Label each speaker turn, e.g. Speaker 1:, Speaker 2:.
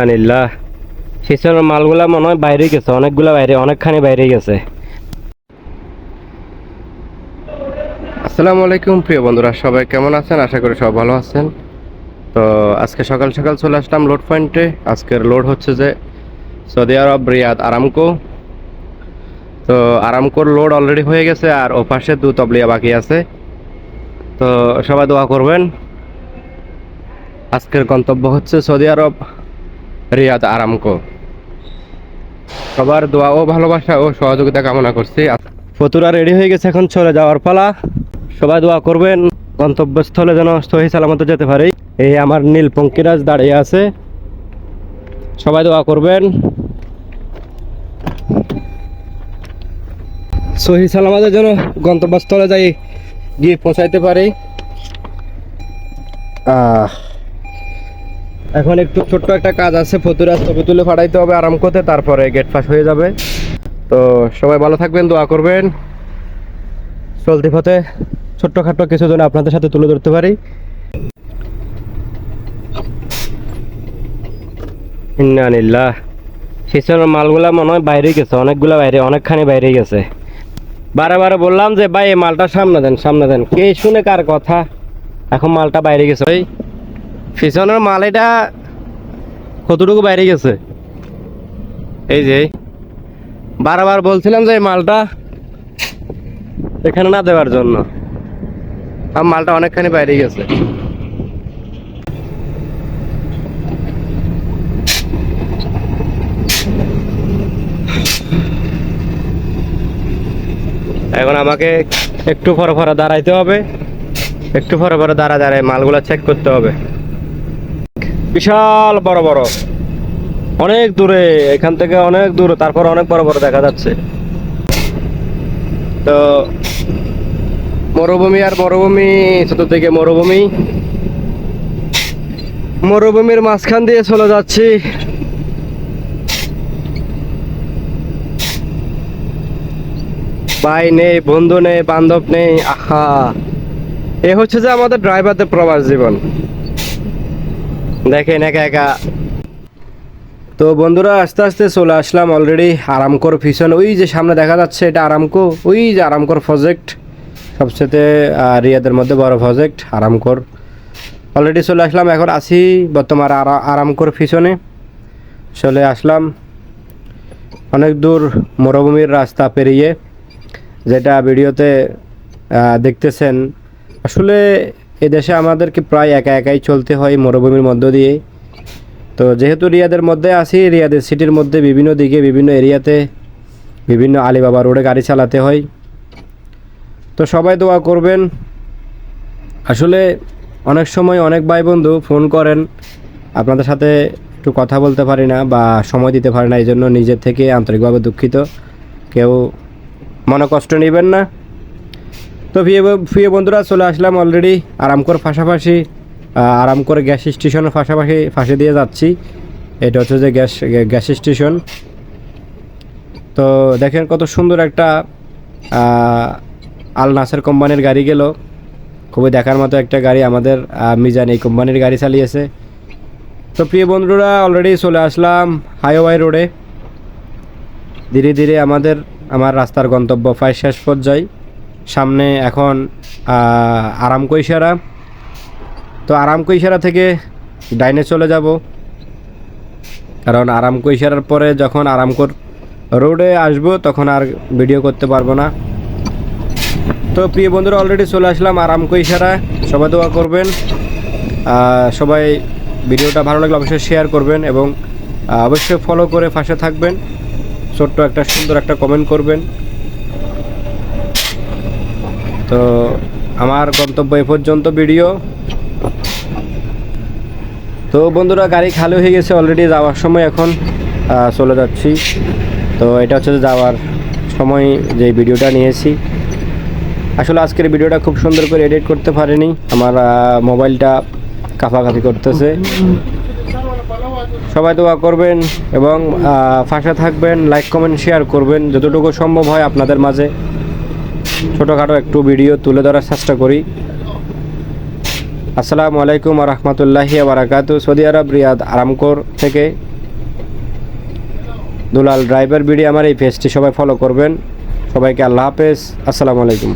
Speaker 1: আনিল্লাহ পিছনের মালগুলা মনে হয় বাইরে গেছে, অনেকগুলা বাইরে, অনেকখানি বাইরে গেছে। আসসালামু আলাইকুম প্রিয় বন্ধুরা, সবাই কেমন আছেন? আশা করি সব ভালো আছেন। তো আজকে সকাল সকাল চলে আসলাম লোড পয়েন্টে। আজকের লোড হচ্ছে যে সৌদি আরব রিয়াদ আরামকো। তো আরামকোর লোড অলরেডি হয়ে গেছে, আর ও পাশে 2 তবলিয়া বাকি আছে। তো সবাই দোয়া করবেন। আজকের গন্তব্য হচ্ছে সৌদি আরব রিয়াদ আরামকো। সবার দোয়া ও ভালোবাসা ও সহযোগিতা কামনা করছি। ফতুরা রেডি হয়ে গেছে, এখন চলে যাওয়ার পালা। সবাই দোয়া করবেন গন্তব্যস্থলে যেন সহি সালামতে যেতে পারি। এই আমার নীল পঙ্কিরাজ দাঁড়িয়ে আছে, সবাই দোয়া করবেন সহি সালামতে যেন গন্তব্যস্থলে যাই গিয়ে পৌঁছাইতে পারি। এখন একটু ছোট্ট একটা কাজ আছে, ফতুরা ছবি তুলে ফাটাইতে হবে আরাম করতে, তারপরে গেট পাস হয়ে যাবে। তো সবাই ভালো থাকবেন, দোয়া করবেন। চলতি পথে ছোট্টখাটো কিছু জন আপনাদের সাথে তুলে ধরতে পারি। ইন্নানিল্লাহ পিছনের মালগুলা মনে হয় বাইরে গেছে, অনেকগুলা বাইরে, অনেকখানি বাইরে গেছে। বারে বললাম যে ভাই এই মালটা সামনে দেন, সামনে দেন, কে শুনে কার কথা। এখন মালটা বাইরে গেছে। ওই পিছনের মাল এটা কতটুকু বাইরে গেছে, এই যে বারবার বলছিলাম যে এই মালটা এখানে না দেওয়ার জন্য, আর মালটা অনেকখানি বাইরে গেছে। এখন আমাকে একটু পরে দাঁড়াইতে হবে, একটু পরে দাঁড়ায় মালগুলা চেক করতে হবে। বিশাল বড় বড়, অনেক দূরে, এখান থেকে অনেক দূরে, তারপর অনেক বড় বড় দেখা যাচ্ছে। তো মরুভূমি আর মরুভূমি, চতুর্দিকে মরুভূমি, মরুভূমির মাঝখান দিয়ে চলে যাচ্ছি। ভাই নেই, বন্ধু নেই, বান্ধব নেই, আহা, এ হচ্ছে যে আমাদের ড্রাইভারদের প্রবাস জীবন। দেখেন একা একা। তো বন্ধুরা আস্তে আস্তে চলে আসলাম অলরেডি আরামকোর পিছনে। ওই যে সামনে দেখা যাচ্ছে এটা আরামকো, ওই যে আরামকোর প্রজেক্ট, সবচেয়ে রিয়াদের মধ্যে বড় প্রজেক্ট আরামকোর। অলরেডি চলে আসলাম, এখন আছি বর্তমানে আরামকোর পিছনে চলে আসলাম। অনেক দূর মরুভূমির রাস্তা পেরিয়ে, যেটা ভিডিওতে দেখতেছেন। আসলে এদেশে আমাদেরকে প্রায় একাই চলতে হয় মরুভূমির মধ্য দিয়ে। তো যেহেতু রিয়াদের মধ্যে আছি, রিয়াদের সিটির মধ্যে বিভিন্ন দিকে, বিভিন্ন এরিয়াতে, বিভিন্ন আলিবাবা রোডে গাড়ি চালাতে হয়। তো সবাই দোয়া করবেন। আসলে অনেক সময় অনেক ভাই বন্ধু ফোন করেন, আপনাদের সাথে একটু কথা বলতে পারি না বা সময় দিতে পারি না, এই জন্য নিজের থেকে আন্তরিকভাবে দুঃখিত। কেউ মনে কষ্ট নেবেন না। তো প্রিয় বন্ধুরা চলে আসলাম অলরেডি আরামকোর পাশাপাশি, আরামকোর গ্যাস স্টেশনের পাশে দিয়ে যাচ্ছি। এটা হচ্ছে যে গ্যাস স্টেশন। তো দেখেন কত সুন্দর একটা আল নাসের কোম্পানির গাড়ি গেল, খুবই দেখার মতো একটা গাড়ি। আমাদের মিজান এই কোম্পানির গাড়ি চালিয়েছে। তো প্রিয় বন্ধুরা অলরেডি চলে আসলাম হাইওয়ে রোডে। ধীরে ধীরে আমার রাস্তার গন্তব্য প্রায় শেষ পর্যায়ে। সামনে এখন আরামকো ইশারা। তো আরামকো ইশারা থেকে ডাইনে চলে যাব, কারণ আরামকো ইশারার পরে যখন আরামকোর রোডে আসব তখন আর ভিডিও করতে পারবো না। তো প্রিয় বন্ধুরা অলরেডি চলে আসলাম আরামকো ইশারা। সবাই দোয়া করবেন, সবাই ভিডিওটা ভালো লাগলে অবশ্যই শেয়ার করবেন এবং অবশ্যই ফলো করে পাশে থাকবেন। ছোট্ট একটা সুন্দর একটা কমেন্ট করবেন। তো আমার গন্তব্য এ পর্যন্ত ভিডিও। তো বন্ধুরা গাড়ি খালি হয়ে গেছে অলরেডি, যাওয়ার সময় এখন চলে যাচ্ছি। তো এটা হচ্ছে যাওয়ার সময় যে ভিডিওটা নিয়েছি। আসলে আজকের ভিডিওটা খুব সুন্দর করে এডিট করতে পারিনি, আমার মোবাইলটা কাঁপাকাঁপি করতেছে। সবাই দোয়া করবেন এবং পাশে থাকবেন, লাইক কমেন্ট শেয়ার করবেন। যতটুকু সম্ভব হয় আপনাদের মাঝে ছোটোখাটো একটু ভিডিও তুলে ধরার চেষ্টা করি। আসসালামু আলাইকুম ওয়া রাহমাতুল্লাহি ওয়া বারাকাতুহু। সৌদি আরব রিয়াদ আরামকোর থেকে দুলাল ড্রাইভার ভিডিও আমার এই পেজটি সবাই ফলো করবেন। সবাইকে আল্লাহ হাফেজ, আসসালামু আলাইকুম।